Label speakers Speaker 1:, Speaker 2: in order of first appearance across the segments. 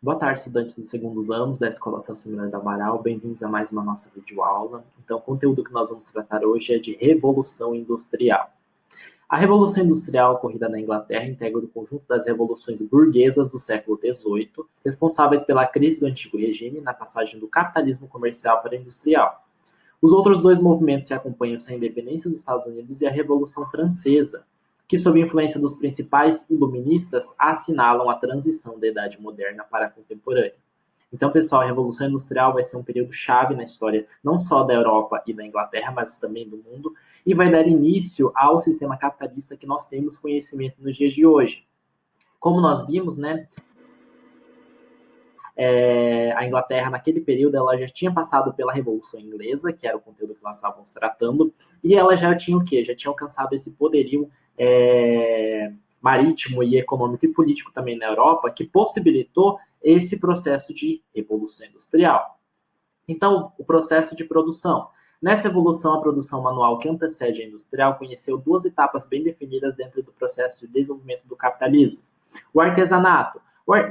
Speaker 1: Boa tarde, estudantes dos segundos anos da Escola Celso Melhor da Amaral. Bem-vindos a mais uma nossa videoaula. Então, o conteúdo que nós vamos tratar hoje é de Revolução Industrial. A Revolução Industrial ocorrida na Inglaterra integra o conjunto das revoluções burguesas do século XVIII, responsáveis pela crise do antigo regime na passagem do capitalismo comercial para o industrial. Os outros dois movimentos se acompanham a independência dos Estados Unidos e a Revolução Francesa, que, sob influência dos principais iluministas, assinalam a transição da Idade Moderna para a contemporânea. Então, pessoal, a Revolução Industrial vai ser um período chave na história não só da Europa e da Inglaterra, mas também do mundo, e vai dar início ao sistema capitalista que nós temos conhecimento nos dias de hoje. Como nós vimos, né, a Inglaterra, naquele período, ela já tinha passado pela Revolução Inglesa, que era o conteúdo que nós estávamos tratando, e ela já tinha o quê? Já tinha alcançado esse poderio marítimo e econômico e político também na Europa, que possibilitou esse processo de Revolução Industrial. Então, o processo de produção. Nessa evolução, a produção manual que antecede a industrial conheceu duas etapas bem definidas dentro do processo de desenvolvimento do capitalismo. O artesanato.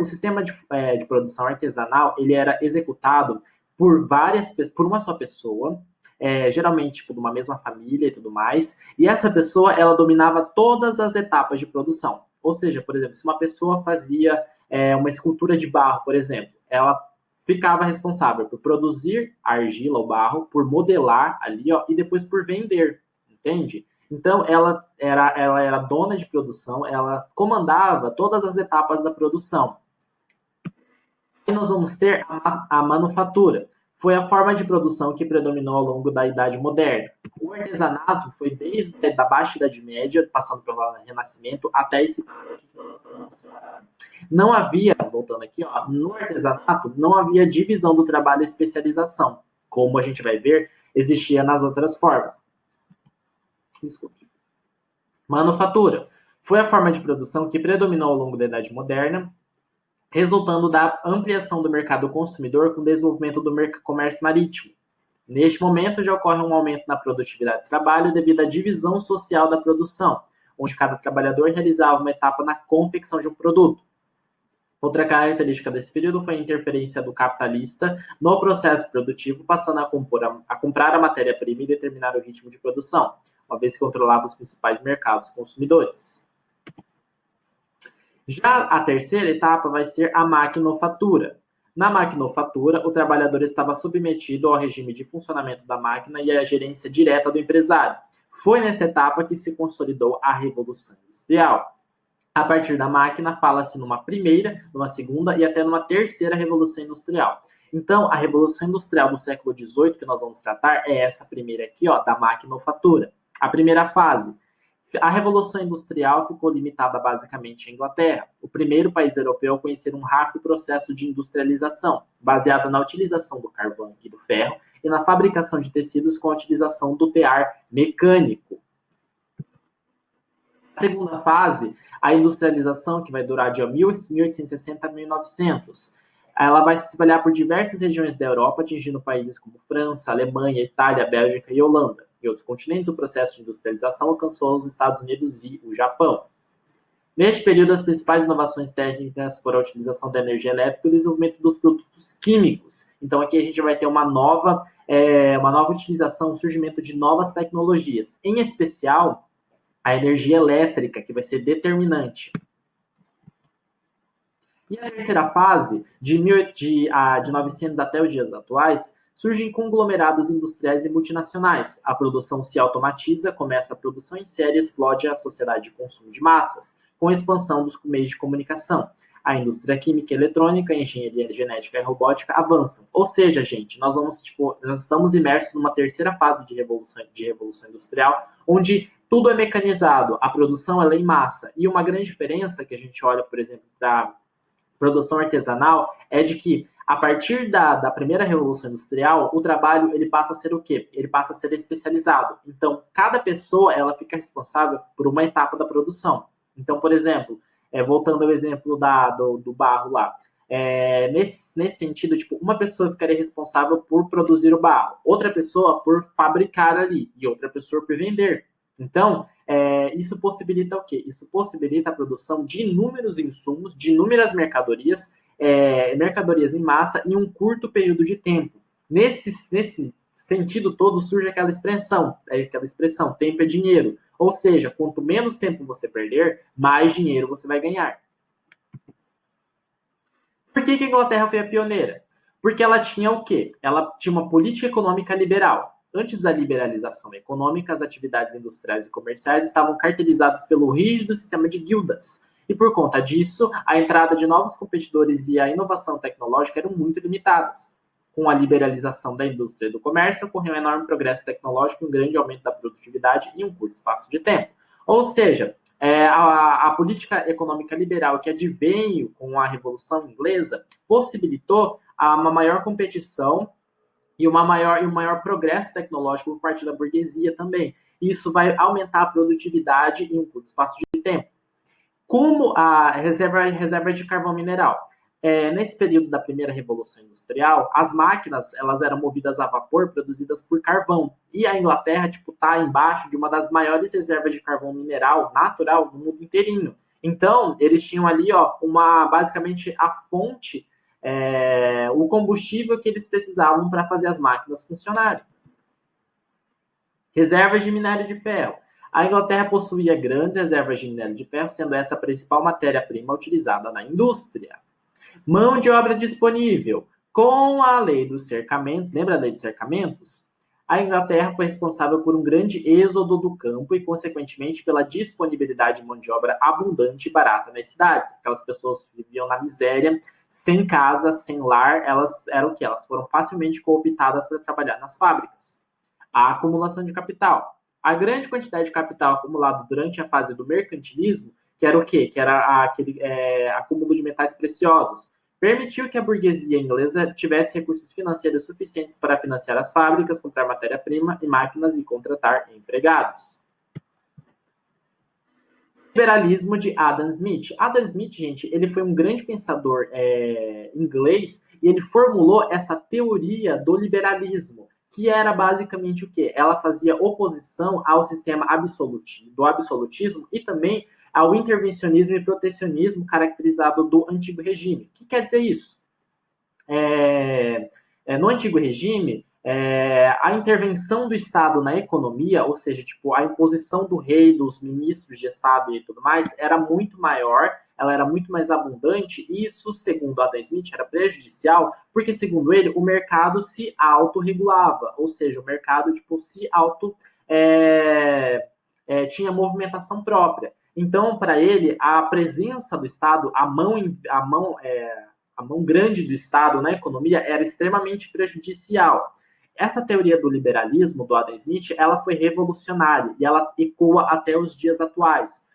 Speaker 1: O sistema de produção artesanal ele era executado por uma só pessoa, geralmente tipo, de uma mesma família e tudo mais, e essa pessoa ela dominava todas as etapas de produção. Ou seja, por exemplo, se uma pessoa fazia uma escultura de barro, por exemplo, ela ficava responsável por produzir a argila, o barro, por modelar ali, ó, e depois por vender, entende? Então, ela era dona de produção, ela comandava todas as etapas da produção. E nós vamos ter a manufatura. Foi a forma de produção que predominou ao longo da Idade Moderna. O artesanato foi desde a Baixa Idade Média, passando pelo Renascimento, até esse não havia, voltando aqui, ó, no artesanato, não havia divisão do trabalho e especialização. Como a gente vai ver, existia nas outras formas. Desculpe. Manufatura. Foi a forma de produção que predominou ao longo da Idade Moderna, resultando da ampliação do mercado consumidor com o desenvolvimento do comércio marítimo. Neste momento, já ocorre um aumento na produtividade do trabalho devido à divisão social da produção, onde cada trabalhador realizava uma etapa na confecção de um produto. Outra característica desse período foi a interferência do capitalista no processo produtivo, passando a comprar a matéria-prima e determinar o ritmo de produção, uma vez que controlava os principais mercados consumidores. Já a terceira etapa vai ser a maquinofatura. Na maquinofatura, o trabalhador estava submetido ao regime de funcionamento da máquina e à gerência direta do empresário. Foi nesta etapa que se consolidou a Revolução Industrial. A partir da máquina, fala-se numa primeira, numa segunda e até numa terceira Revolução Industrial. Então, a Revolução Industrial do século XVIII, que nós vamos tratar, é essa primeira aqui, ó, da maquinofatura. A primeira fase. A Revolução Industrial ficou limitada basicamente à Inglaterra, o primeiro país europeu a conhecer um rápido processo de industrialização, baseado na utilização do carvão e do ferro e na fabricação de tecidos com a utilização do tear mecânico. A segunda fase, a industrialização, que vai durar de 1860 a 1900. Ela vai se espalhar por diversas regiões da Europa, atingindo países como França, Alemanha, Itália, Bélgica e Holanda. Em outros continentes, o processo de industrialização alcançou os Estados Unidos e o Japão. Neste período, as principais inovações técnicas foram a utilização da energia elétrica e o desenvolvimento dos produtos químicos. Então, aqui a gente vai ter uma nova utilização, o surgimento de novas tecnologias, em especial a energia elétrica, que vai ser determinante. E a terceira fase, de 900 até os dias atuais, surgem conglomerados industriais e multinacionais. A produção se automatiza, começa a produção em série, explode a sociedade de consumo de massas, com a expansão dos meios de comunicação. A indústria química e eletrônica, a engenharia genética e robótica avançam. Ou seja, gente, nós estamos imersos numa terceira fase de revolução industrial, onde tudo é mecanizado, a produção é em massa. E uma grande diferença que a gente olha, por exemplo, para produção artesanal é de que a partir da primeira revolução industrial, o trabalho ele passa a ser o quê? Ele passa a ser especializado. Então, cada pessoa ela fica responsável por uma etapa da produção. Então, por exemplo, voltando ao exemplo do barro lá, nesse sentido, tipo, uma pessoa ficaria responsável por produzir o barro, outra pessoa por fabricar ali e outra pessoa por vender. Então, isso possibilita o quê? Isso possibilita a produção de inúmeros insumos, de inúmeras mercadorias, mercadorias em massa em um curto período de tempo. Nesse sentido todo surge aquela expressão, tempo é dinheiro. Ou seja, quanto menos tempo você perder, mais dinheiro você vai ganhar. Por que a Inglaterra foi a pioneira? Porque ela tinha o quê? Ela tinha uma política econômica liberal. Antes da liberalização econômica, as atividades industriais e comerciais estavam cartelizadas pelo rígido sistema de guildas. E por conta disso, a entrada de novos competidores e a inovação tecnológica eram muito limitadas. Com a liberalização da indústria e do comércio, ocorreu um enorme progresso tecnológico e um grande aumento da produtividade em um curto espaço de tempo. Ou seja, a política econômica liberal que adveio com a Revolução Inglesa possibilitou uma maior competição e um maior progresso tecnológico por parte da burguesia também. Isso vai aumentar a produtividade em um curto espaço de tempo. Como a reserva de carvão mineral. Nesse período da primeira Revolução Industrial, as máquinas elas eram movidas a vapor, produzidas por carvão. E a Inglaterra está embaixo de uma das maiores reservas de carvão mineral natural do mundo inteirinho. Então, eles tinham ali basicamente a fonte, o combustível que eles precisavam para fazer as máquinas funcionarem. Reservas de minério de ferro. A Inglaterra possuía grandes reservas de minério de ferro, sendo essa a principal matéria-prima utilizada na indústria. Mão de obra disponível. Com a lei dos cercamentos, lembra a lei dos cercamentos? A Inglaterra foi responsável por um grande êxodo do campo e, consequentemente, pela disponibilidade de mão de obra abundante e barata nas cidades. Aquelas pessoas que viviam na miséria, sem casa, sem lar, elas eram o quê? Elas foram facilmente cooptadas para trabalhar nas fábricas. A acumulação de capital. A grande quantidade de capital acumulado durante a fase do mercantilismo, que era o quê? Que era aquele acúmulo de metais preciosos, permitiu que a burguesia inglesa tivesse recursos financeiros suficientes para financiar as fábricas, comprar matéria-prima e máquinas e contratar empregados. Liberalismo de Adam Smith. Adam Smith, gente, ele foi um grande pensador inglês e ele formulou essa teoria do liberalismo, que era basicamente o quê? Ela fazia oposição ao sistema do absolutismo e também ao intervencionismo e protecionismo caracterizado do antigo regime. O que quer dizer isso? No antigo regime, a intervenção do Estado na economia, ou seja, a imposição do rei, dos ministros de Estado e tudo mais, era muito maior, ela era muito mais abundante, e isso, segundo Adam Smith, era prejudicial, porque, segundo ele, o mercado se autorregulava, ou seja, o mercado tinha movimentação própria. Então, para ele, a presença do Estado, a mão grande do Estado na economia era extremamente prejudicial. Essa teoria do liberalismo, do Adam Smith, ela foi revolucionária e ela ecoa até os dias atuais.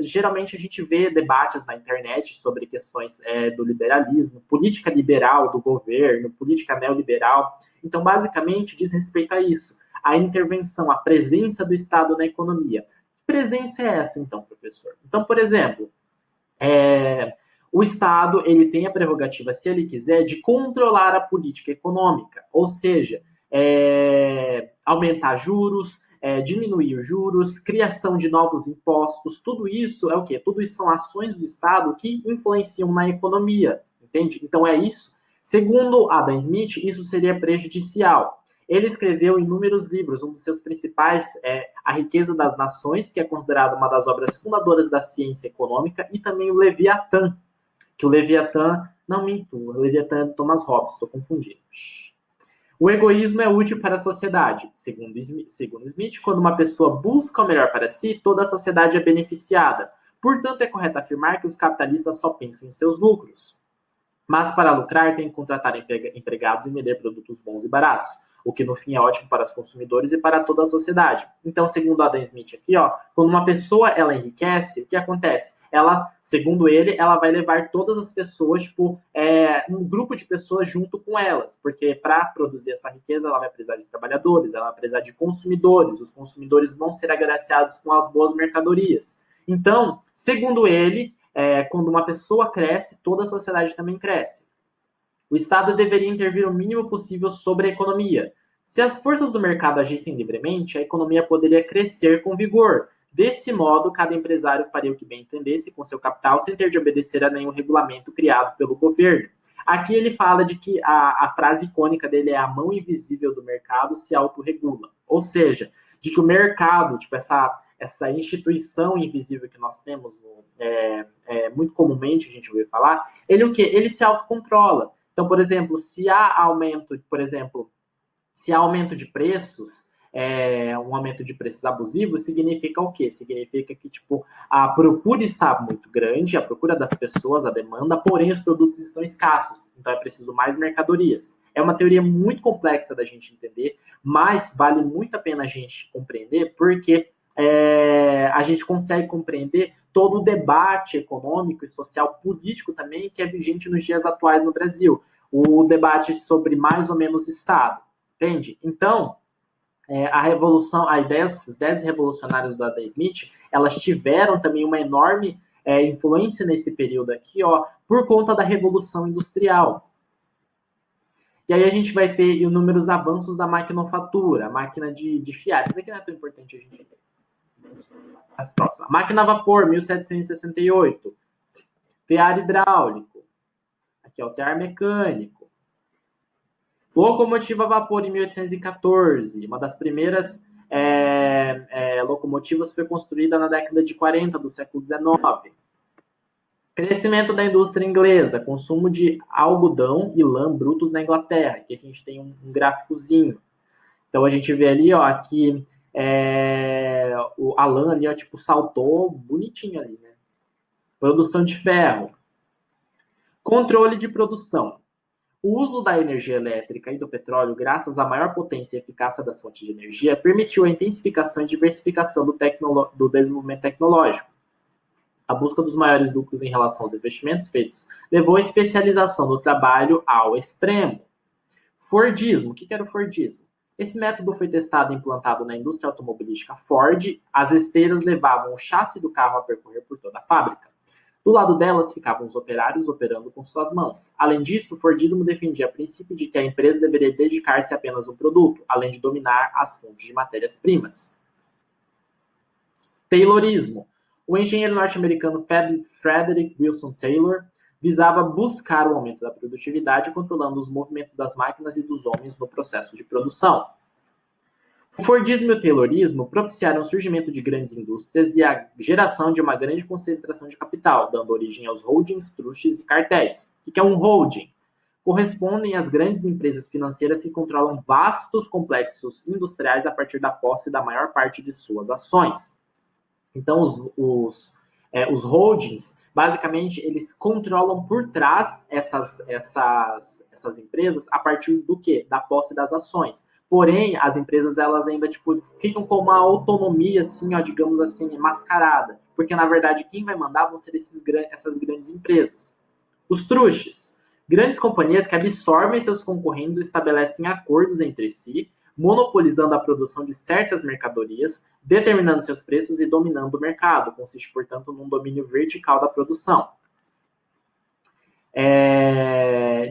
Speaker 1: Geralmente a gente vê debates na internet sobre questões do liberalismo, política liberal do governo, política neoliberal. Então, basicamente, diz respeito a isso, a intervenção, a presença do Estado na economia. Que presença é essa, então, professor? Então, por exemplo, o Estado ele tem a prerrogativa, se ele quiser, de controlar a política econômica, ou seja, aumentar juros, diminuir os juros, criação de novos impostos, tudo isso é o quê? Tudo isso são ações do Estado que influenciam na economia, entende? Então é isso. Segundo Adam Smith, isso seria prejudicial. Ele escreveu inúmeros livros, um dos seus principais é A Riqueza das Nações, que é considerado uma das obras fundadoras da ciência econômica, e também o Leviatã, que o Leviatã, não minto, o Leviatã é do Thomas Hobbes, estou confundindo. O egoísmo é útil para a sociedade. Segundo Smith, quando uma pessoa busca o melhor para si, toda a sociedade é beneficiada. Portanto, é correto afirmar que os capitalistas só pensam em seus lucros. Mas para lucrar, tem que contratar empregados e vender produtos bons e baratos, o que no fim é ótimo para os consumidores e para toda a sociedade. Então, segundo Adam Smith aqui, quando uma pessoa ela enriquece, o que acontece? Ela, segundo ele, ela vai levar todas as pessoas, um grupo de pessoas junto com elas, porque para produzir essa riqueza, ela vai precisar de trabalhadores, ela vai precisar de consumidores, os consumidores vão ser agraciados com as boas mercadorias. Então, segundo ele, quando uma pessoa cresce, toda a sociedade também cresce. O Estado deveria intervir o mínimo possível sobre a economia. Se as forças do mercado agissem livremente, a economia poderia crescer com vigor. Desse modo, cada empresário faria o que bem entendesse com seu capital, sem ter de obedecer a nenhum regulamento criado pelo governo. Aqui ele fala de que a frase icônica dele é: a mão invisível do mercado se autorregula. Ou seja, de que o mercado, tipo, essa instituição invisível que nós temos, muito comumente a gente ouve falar, ele o quê? Ele se autocontrola. Então, por exemplo, se há aumento de preços, um aumento de preços abusivo, significa o quê? Significa que tipo, a procura está muito grande, a procura das pessoas, a demanda, porém os produtos estão escassos, então é preciso mais mercadorias. É uma teoria muito complexa da gente entender, mas vale muito a pena a gente compreender, porque a gente consegue compreender todo o debate econômico e social político também que é vigente nos dias atuais no Brasil. O debate sobre mais ou menos Estado, entende? Então, as ideias revolucionárias do Adam Smith, elas tiveram também uma enorme influência nesse período aqui, por conta da Revolução Industrial. E aí a gente vai ter inúmeros avanços da maquinofatura, a máquina de fiar. Isso daqui não é tão importante a gente ver. As próximas. Máquina a vapor, 1768. Tear hidráulico. Aqui é o tear mecânico. Locomotiva a vapor em 1814. Uma das primeiras locomotivas foi construída na década de 40 do século XIX. Crescimento da indústria inglesa, consumo de algodão e lã brutos na Inglaterra. Aqui a gente tem um gráficozinho. Então a gente vê ali, que a lã ali, tipo, saltou bonitinho ali, né? Produção de ferro. Controle de produção. O uso da energia elétrica e do petróleo, graças à maior potência e eficácia das fontes de energia, permitiu a intensificação e diversificação do desenvolvimento tecnológico. A busca dos maiores lucros em relação aos investimentos feitos levou a especialização do trabalho ao extremo. Fordismo. O que era o Fordismo? Esse método foi testado e implantado na indústria automobilística Ford. As esteiras levavam o chassi do carro a percorrer por toda a fábrica. Do lado delas ficavam os operários operando com suas mãos. Além disso, o Fordismo defendia o princípio de que a empresa deveria dedicar-se apenas ao produto, além de dominar as fontes de matérias-primas. Taylorismo. O engenheiro norte-americano Frederick Wilson Taylor visava buscar o aumento da produtividade, controlando os movimentos das máquinas e dos homens no processo de produção. O Fordismo e o Taylorismo propiciaram o surgimento de grandes indústrias e a geração de uma grande concentração de capital, dando origem aos holdings, trustes e cartéis. O que é um holding? Correspondem às grandes empresas financeiras que controlam vastos complexos industriais a partir da posse da maior parte de suas ações. Então, os holdings, basicamente, eles controlam por trás essas empresas a partir do quê? Da posse das ações. Porém, as empresas, elas ainda, tipo, ficam com uma autonomia, assim, digamos assim, mascarada. Porque, na verdade, quem vai mandar vão ser essas grandes empresas. Os trustes. Grandes companhias que absorvem seus concorrentes ou estabelecem acordos entre si, monopolizando a produção de certas mercadorias, determinando seus preços e dominando o mercado. Consiste, portanto, num domínio vertical da produção.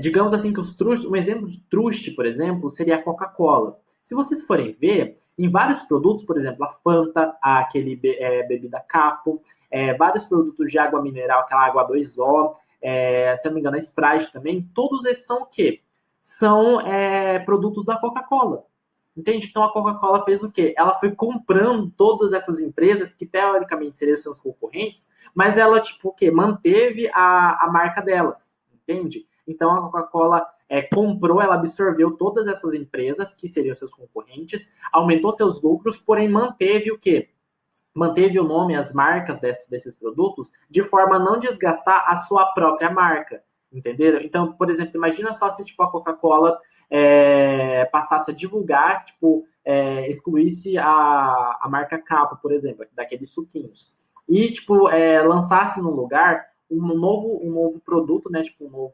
Speaker 1: Digamos assim que um exemplo de truste, por exemplo, seria a Coca-Cola. Se vocês forem ver, em vários produtos, por exemplo, a Fanta, aquele bebida Capo, vários produtos de água mineral, aquela água 2O, se eu não me engano, a Sprite também, todos esses são o quê? São produtos da Coca-Cola. Entende? Então a Coca-Cola fez o quê? Ela foi comprando todas essas empresas que teoricamente seriam seus concorrentes, mas ela tipo o quê? Manteve a marca delas, entende? Então a Coca-Cola comprou, ela absorveu todas essas empresas que seriam seus concorrentes, aumentou seus lucros, porém manteve o quê? Manteve o nome, as marcas desses produtos, de forma a não desgastar a sua própria marca, entenderam? Então, por exemplo, imagina só se tipo, a Coca-Cola passasse a divulgar, tipo, excluísse a marca Capo, por exemplo, daqueles suquinhos, e tipo, lançasse no lugar um novo produto, né, tipo,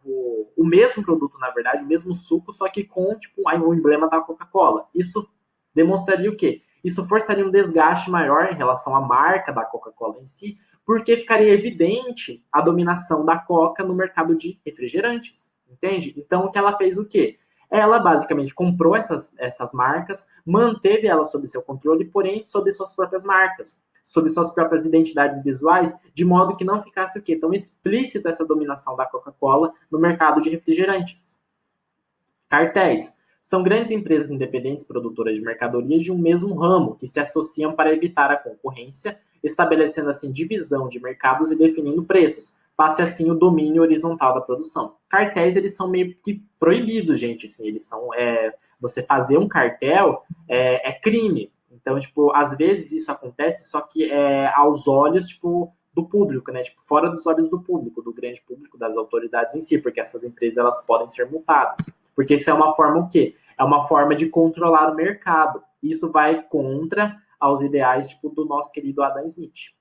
Speaker 1: o mesmo produto, na verdade, o mesmo suco, só que com tipo, o emblema da Coca-Cola. Isso demonstraria o quê? Isso forçaria um desgaste maior em relação à marca da Coca-Cola em si, porque ficaria evidente a dominação da Coca no mercado de refrigerantes, entende? Então, o que ela fez o quê? Ela basicamente comprou essas marcas, manteve elas sob seu controle, porém sob suas próprias marcas. sob suas próprias identidades visuais, de modo que não ficasse o quê? Tão explícita essa dominação da Coca-Cola no mercado de refrigerantes. Cartéis são grandes empresas independentes produtoras de mercadorias de um mesmo ramo, que se associam para evitar a concorrência, estabelecendo assim divisão de mercados e definindo preços, passe assim o domínio horizontal da produção. Cartéis, eles são meio que proibidos, gente, assim, eles são, você fazer um cartel é crime. Então, tipo, às vezes isso acontece, só que aos olhos, tipo, do público, né? Tipo, fora dos olhos do público, do grande público, das autoridades em si, porque essas empresas, elas podem ser multadas. Porque isso é uma forma o quê? É uma forma de controlar o mercado. Isso vai contra aos ideais, tipo, do nosso querido Adam Smith.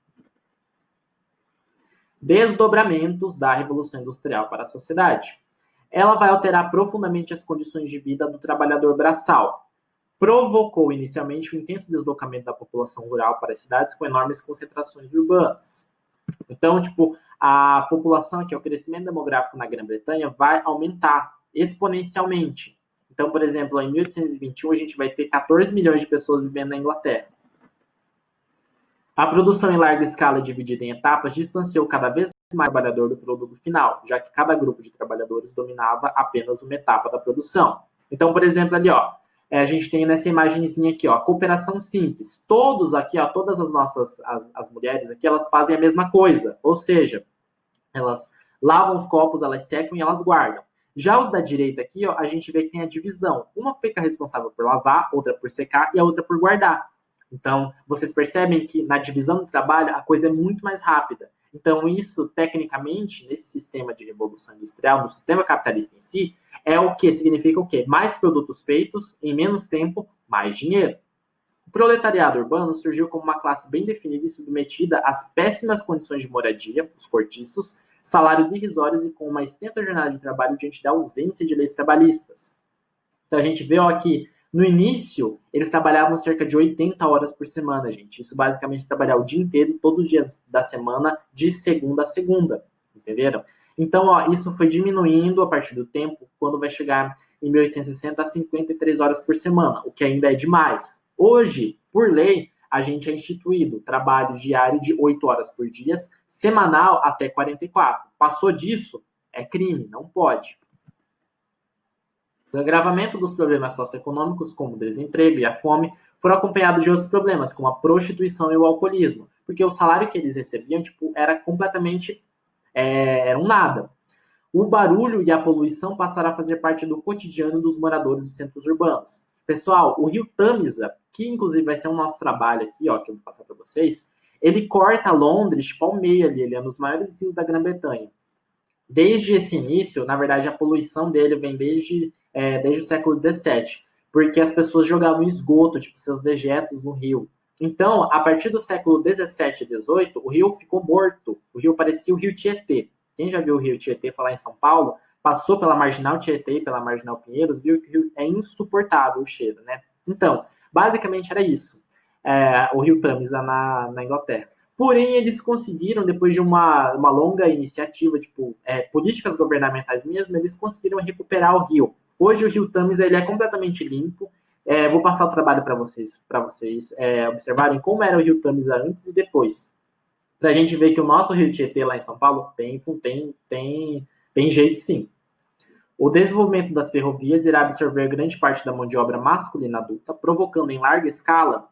Speaker 1: Desdobramentos da Revolução Industrial para a sociedade. Ela vai alterar profundamente as condições de vida do trabalhador braçal. Provocou inicialmente o intenso deslocamento da população rural para as cidades com enormes concentrações urbanas. Então, tipo, a população aqui, o crescimento demográfico na Grã-Bretanha vai aumentar exponencialmente. Então, por exemplo, em 1821 a gente vai ter 14 milhões de pessoas vivendo na Inglaterra. A produção em larga escala dividida em etapas distanciou cada vez mais o trabalhador do produto final, já que cada grupo de trabalhadores dominava apenas uma etapa da produção. Então, por exemplo, ali, ó, a gente tem nessa imagenzinha aqui, ó, a cooperação simples. Todos aqui, ó, todas as nossas as mulheres aqui, elas fazem a mesma coisa, ou seja, elas lavam os copos, elas secam e elas guardam. Já os da direita aqui, ó, a gente vê que tem a divisão. Uma fica responsável por lavar, outra por secar e a outra por guardar. Então, vocês percebem que na divisão do trabalho a coisa é muito mais rápida. Então, isso, tecnicamente, nesse sistema de revolução industrial, no sistema capitalista em si, é o que significa o quê? Mais produtos feitos em menos tempo, mais dinheiro. O proletariado urbano surgiu como uma classe bem definida e submetida às péssimas condições de moradia, os cortiços, salários irrisórios e com uma extensa jornada de trabalho diante da ausência de leis trabalhistas. Então, a gente vê ó, aqui, no início, eles trabalhavam cerca de 80 horas por semana, gente. Isso basicamente trabalhar o dia inteiro, todos os dias da semana, de segunda a segunda. Entenderam? Então, ó, isso foi diminuindo a partir do tempo, quando vai chegar em 1860 a 53 horas por semana, o que ainda é demais. Hoje, por lei, a gente é instituído trabalho diário de 8 horas por dia, semanal até 44. Passou disso, é crime, não pode. O agravamento dos problemas socioeconômicos, como o desemprego e a fome, foram acompanhados de outros problemas, como a prostituição e o alcoolismo, porque o salário que eles recebiam tipo, era completamente era um nada. O barulho e a poluição passaram a fazer parte do cotidiano dos moradores dos centros urbanos. Pessoal, o rio Tâmisa, que inclusive vai ser o nosso trabalho aqui, ó, que eu vou passar para vocês, ele corta Londres tipo, ao meio ali, ele é um dos maiores rios da Grã-Bretanha. Desde esse início, na verdade, a poluição dele vem desde o século XVII, porque as pessoas jogavam esgoto, tipo seus dejetos, no rio. Então, a partir do século XVII e XVIII, o rio ficou morto. O rio parecia o rio Tietê. Quem já viu o rio Tietê falar em São Paulo, passou pela Marginal Tietê e pela Marginal Pinheiros, viu que o rio é insuportável o cheiro, né? Então, basicamente era isso. O rio Tâmisa na Inglaterra. Porém, eles conseguiram, depois de uma longa iniciativa, tipo, políticas governamentais mesmo, eles conseguiram recuperar o rio. Hoje o rio Tâmisa ele é completamente limpo. Vou passar o trabalho para vocês observarem como era o rio Tâmisa antes e depois. Para a gente ver que o nosso rio Tietê lá em São Paulo tem jeito sim. O desenvolvimento das ferrovias irá absorver grande parte da mão de obra masculina adulta, provocando em larga escala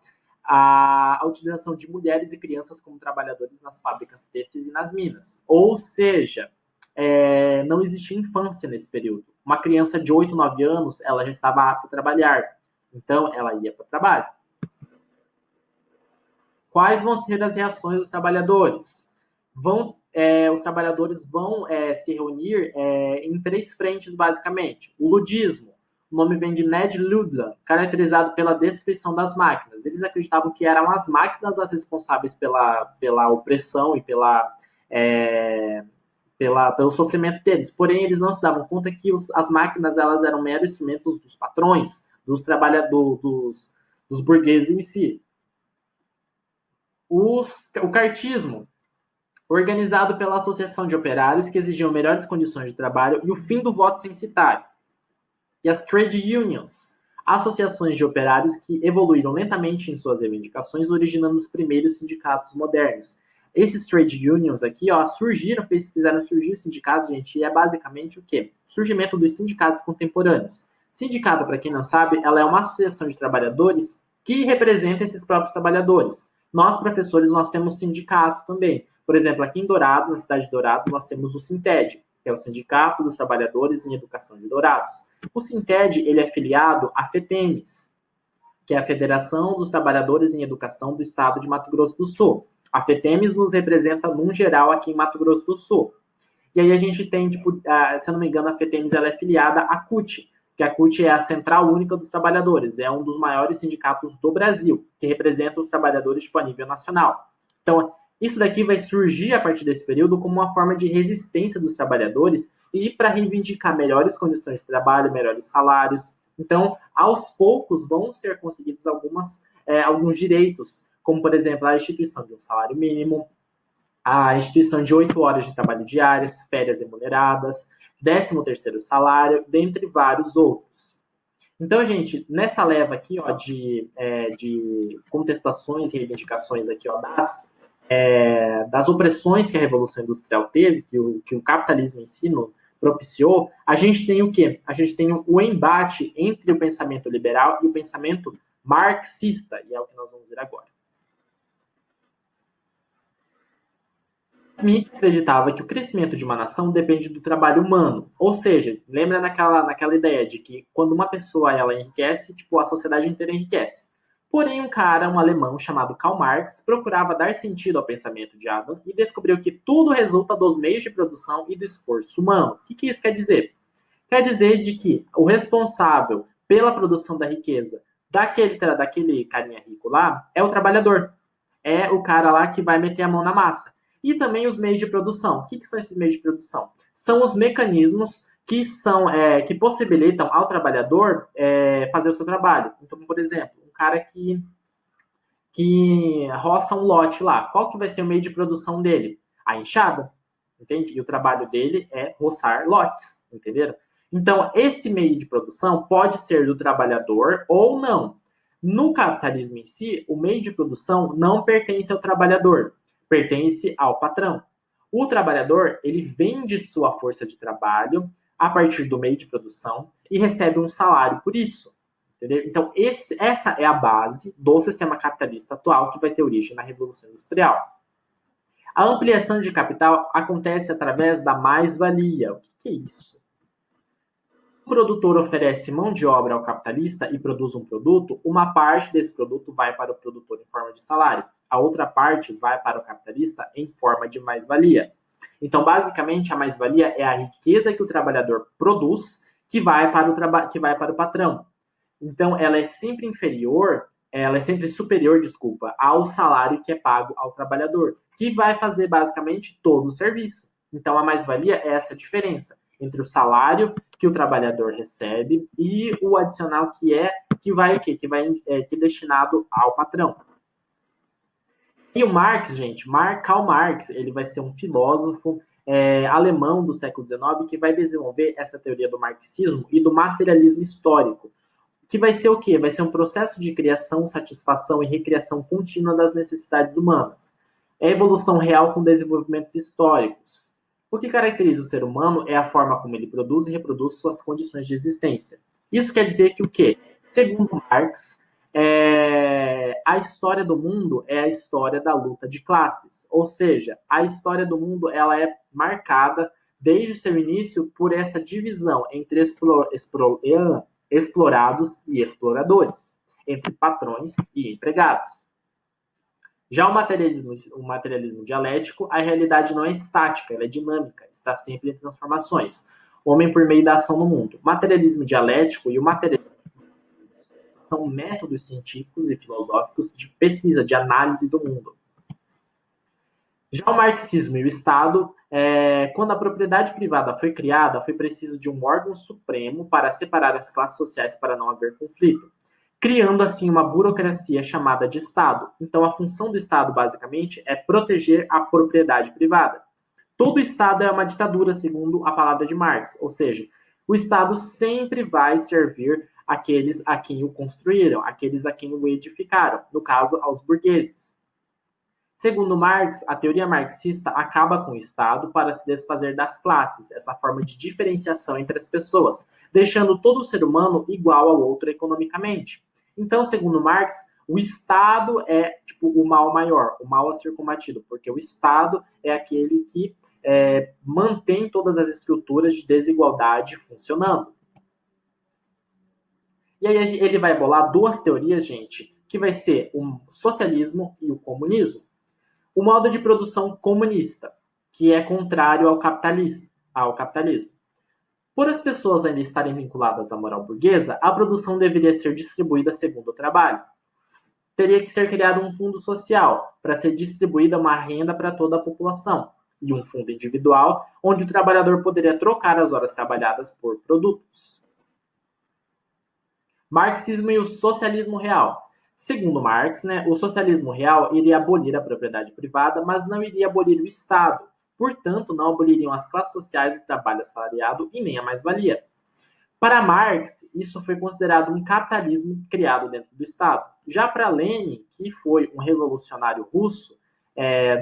Speaker 1: a utilização de mulheres e crianças como trabalhadores nas fábricas têxteis e nas minas. Ou seja, não existia infância nesse período. Uma criança de 8, 9 anos, ela já estava apta a trabalhar. Então, ela ia para o trabalho. Quais vão ser as reações dos trabalhadores? Os trabalhadores vão se reunir em 3 frentes, basicamente. O ludismo. O nome vem de Ned Ludlam, caracterizado pela destruição das máquinas. Eles acreditavam que eram as máquinas as responsáveis pela opressão e pelo sofrimento deles. Porém, eles não se davam conta que as máquinas elas eram meros instrumentos dos patrões, dos trabalhadores, dos burgueses em si. O cartismo, organizado pela Associação de Operários, que exigiam melhores condições de trabalho e o fim do voto censitário. E as trade unions, associações de operários que evoluíram lentamente em suas reivindicações, originando os primeiros sindicatos modernos. Esses trade unions aqui, ó, fizeram surgir sindicatos, gente, e é basicamente o quê? Surgimento dos sindicatos contemporâneos. Sindicato, para quem não sabe, ela é uma associação de trabalhadores que representa esses próprios trabalhadores. Nós, professores, nós temos sindicato também. Por exemplo, aqui em Dourados, na cidade de Dourados, nós temos o Sinted, que é o Sindicato dos Trabalhadores em Educação de Dourados. O Sinted, ele é filiado à FETEMES, que é a Federação dos Trabalhadores em Educação do Estado de Mato Grosso do Sul. A FETEMES nos representa, num geral, aqui em Mato Grosso do Sul. E aí a gente tem, tipo, se eu não me engano, a FETEMES ela é filiada à CUT, que a CUT é a Central Única dos Trabalhadores, é um dos maiores sindicatos do Brasil, que representa os trabalhadores tipo, a nível nacional. Então, isso daqui vai surgir a partir desse período como uma forma de resistência dos trabalhadores e para reivindicar melhores condições de trabalho, melhores salários. Então, aos poucos vão ser conseguidos alguns direitos, como, por exemplo, a instituição de um salário mínimo, a instituição de 8 horas de trabalho diárias, férias remuneradas, 13º salário, dentre vários outros. Então, gente, nessa leva aqui ó, de contestações e reivindicações aqui, ó, das opressões que a Revolução Industrial teve, que o capitalismo em si propiciou, a gente tem o quê? A gente tem o embate entre o pensamento liberal e o pensamento marxista, e é o que nós vamos ver agora. Smith acreditava que o crescimento de uma nação depende do trabalho humano, ou seja, lembra naquela ideia de que quando uma pessoa ela enriquece, tipo, a sociedade inteira enriquece. Porém, um alemão chamado Karl Marx, procurava dar sentido ao pensamento de Adam e descobriu que tudo resulta dos meios de produção e do esforço humano. O que isso quer dizer? Quer dizer de que o responsável pela produção da riqueza daquele carinha rico lá é o trabalhador. É o cara lá que vai meter a mão na massa. E também os meios de produção. O que são esses meios de produção? São os mecanismos que possibilitam ao trabalhador fazer o seu trabalho. Então, por exemplo, um cara que roça um lote lá. Qual que vai ser o meio de produção dele? A enxada, entende? E o trabalho dele é roçar lotes, entenderam? Então, esse meio de produção pode ser do trabalhador ou não. No capitalismo em si, o meio de produção não pertence ao trabalhador, pertence ao patrão. O trabalhador, ele vende sua força de trabalho a partir do meio de produção e recebe um salário por isso. Entendeu? Então, essa é a base do sistema capitalista atual que vai ter origem na Revolução Industrial. A ampliação de capital acontece através da mais-valia. O que é isso? O produtor oferece mão de obra ao capitalista e produz um produto, uma parte desse produto vai para o produtor em forma de salário, a outra parte vai para o capitalista em forma de mais-valia. Então, basicamente, a mais-valia é a riqueza que o trabalhador produz que vai para o patrão. Então, ela é sempre superior, ao salário que é pago ao trabalhador, que vai fazer basicamente todo o serviço. Então, a mais-valia é essa diferença entre o salário que o trabalhador recebe e o adicional que é destinado ao patrão. E o Marx, gente, Karl Marx, ele vai ser um filósofo alemão do século XIX que vai desenvolver essa teoria do marxismo e do materialismo histórico, que vai ser o quê? Vai ser um processo de criação, satisfação e recriação contínua das necessidades humanas. É a evolução real com desenvolvimentos históricos. O que caracteriza o ser humano é a forma como ele produz e reproduz suas condições de existência. Isso quer dizer que o quê? Segundo Marx, a história do mundo é a história da luta de classes. Ou seja, a história do mundo ela é marcada desde o seu início por essa divisão entre explorados e exploradores, entre patrões e empregados. Já o materialismo dialético, a realidade não é estática, ela é dinâmica, está sempre em transformações. O homem por meio da ação no mundo. O materialismo dialético e o materialismo são métodos científicos e filosóficos de pesquisa, de análise do mundo. Já o marxismo e o Estado, quando a propriedade privada foi criada, foi preciso de um órgão supremo para separar as classes sociais para não haver conflito, criando assim uma burocracia chamada de Estado. Então, a função do Estado, basicamente, é proteger a propriedade privada. Todo Estado é uma ditadura, segundo a palavra de Marx, ou seja, o Estado sempre vai servir aqueles a quem o construíram, aqueles a quem o edificaram, no caso, aos burgueses. Segundo Marx, a teoria marxista acaba com o Estado para se desfazer das classes, essa forma de diferenciação entre as pessoas, deixando todo ser humano igual ao outro economicamente. Então, segundo Marx, o Estado é tipo o mal maior, o mal a ser combatido, porque o Estado é aquele que mantém todas as estruturas de desigualdade funcionando. E aí ele vai bolar duas teorias, gente, que vai ser o socialismo e o comunismo. O modo de produção comunista, que é contrário ao capitalismo. Por as pessoas ainda estarem vinculadas à moral burguesa, a produção deveria ser distribuída segundo o trabalho. Teria que ser criado um fundo social para ser distribuída uma renda para toda a população e um fundo individual onde o trabalhador poderia trocar as horas trabalhadas por produtos. Marxismo e o socialismo real. Segundo Marx, o socialismo real iria abolir a propriedade privada, mas não iria abolir o Estado. Portanto, não aboliriam as classes sociais, o trabalho assalariado e nem a mais-valia. Para Marx, isso foi considerado um capitalismo criado dentro do Estado. Já para Lenin, que foi um revolucionário russo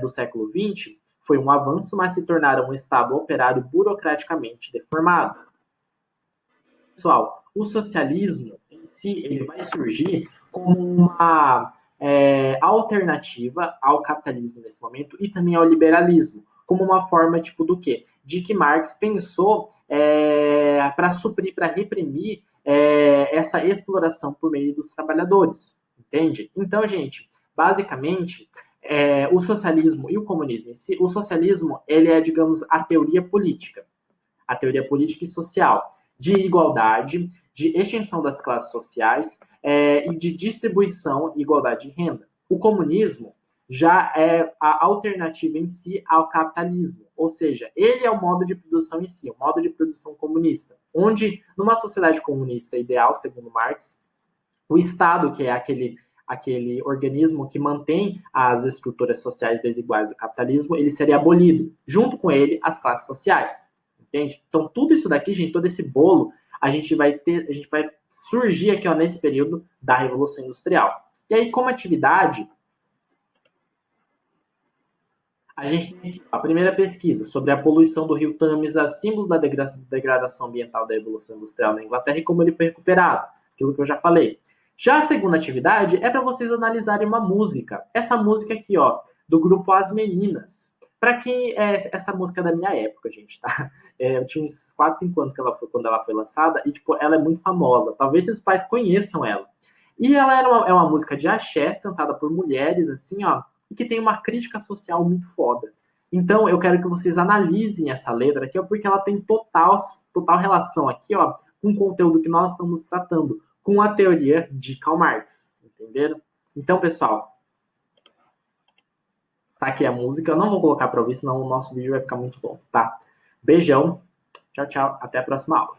Speaker 1: do século XX, foi um avanço, mas se tornaram um Estado operário burocraticamente deformado. Pessoal, o socialismo em si ele vai surgir como uma alternativa ao capitalismo nesse momento e também ao liberalismo, como uma forma tipo do quê? De que Marx pensou para suprir, para reprimir essa exploração por meio dos trabalhadores, entende? Então, gente, basicamente, o socialismo e o comunismo em si, o socialismo ele é, digamos, a teoria política e social, de igualdade, de extinção das classes sociais e de distribuição e igualdade de renda. O comunismo já é a alternativa em si ao capitalismo, ou seja, ele é o modo de produção em si, o modo de produção comunista, onde, numa sociedade comunista ideal, segundo Marx, o Estado, que é aquele organismo que mantém as estruturas sociais desiguais do capitalismo, ele seria abolido, junto com ele as classes sociais. Entende? Então, tudo isso daqui, gente, todo esse bolo, a gente vai surgir aqui, ó, nesse período da Revolução Industrial. E aí, como atividade, a gente tem a primeira pesquisa sobre a poluição do rio Tâmisa, símbolo da degradação ambiental da Revolução Industrial na Inglaterra e como ele foi recuperado, aquilo que eu já falei. Já a segunda atividade é para vocês analisarem uma música. Essa música aqui, ó, do grupo As Meninas. Para quem essa música é da minha época, gente, tá? Eu tinha uns 4, 5 anos quando ela foi lançada e, tipo, ela é muito famosa. Talvez seus pais conheçam ela. E ela é uma música de axé, cantada por mulheres, assim, ó, e que tem uma crítica social muito foda. Então, eu quero que vocês analisem essa letra aqui, ó, porque ela tem total relação aqui, ó, com o conteúdo que nós estamos tratando, com a teoria de Karl Marx, entenderam? Então, pessoal, tá aqui a música. Eu não vou colocar para ouvir, senão o nosso vídeo vai ficar muito bom, tá? Beijão, tchau, tchau, até a próxima aula.